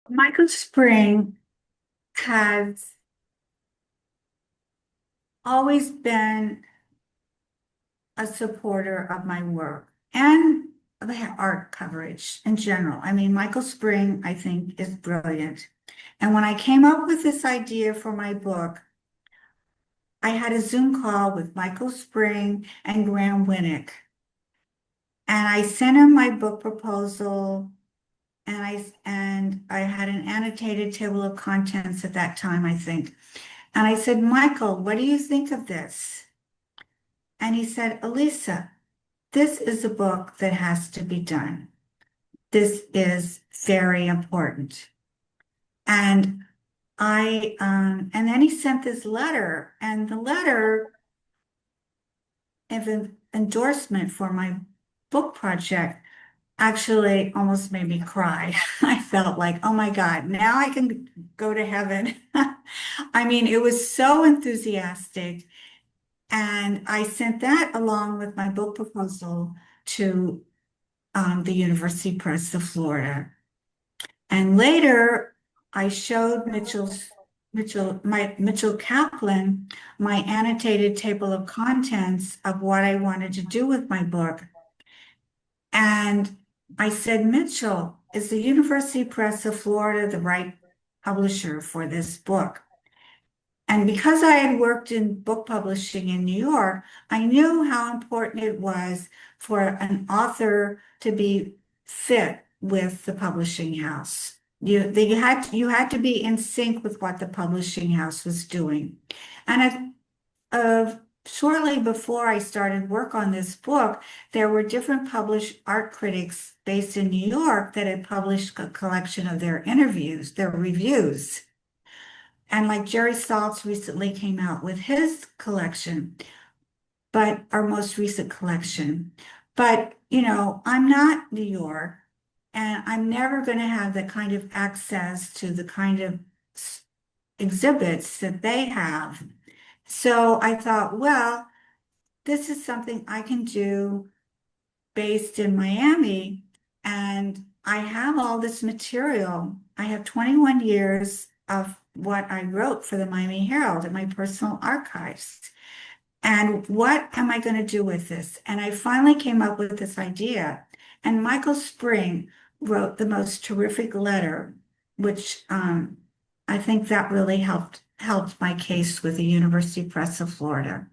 Michael Spring has always been a supporter of my work and the art coverage in general. I mean, Michael Spring, I think, is brilliant. And when I came up with this idea for my book, I had a Zoom call with Michael Spring and Graham Winnick. And I sent him my book proposal and I had an annotated table of contents at that time, I think. And I said, Michael, what do you think of this? And he said, Elisa, this is a book that has to be done. This is very important. And and then he sent this letter, and the letter of an endorsement for my book project actually almost made me cry. I felt like, oh my God, now I can go to heaven. I mean, it was so enthusiastic. And I sent that along with my book proposal to the University Press of Florida. And later, I showed Mitchell Kaplan my annotated table of contents of what I wanted to do with my book. And I said, Mitchell, is the University Press of Florida the right publisher for this book? And because I had worked in book publishing in New York, I knew how important it was for an author to be fit with the publishing house. You had to be in sync with what the publishing house was doing. And shortly before I started work on this book, there were different published art critics based in New York that had published a collection of their interviews, their reviews. And like Jerry Saltz recently came out with his collection, but our most recent collection. But, I'm not New York, and I'm never going to have the kind of access to the kind of exhibits that they have. So I thought, well, this is something I can do based in Miami. And I have all this material. I have 21 years of what I wrote for the Miami Herald in my personal archives. And what am I going to do with this? And I finally came up with this idea. And Michael Spring wrote the most terrific letter, which I think that really helped my case with the University Press of Florida.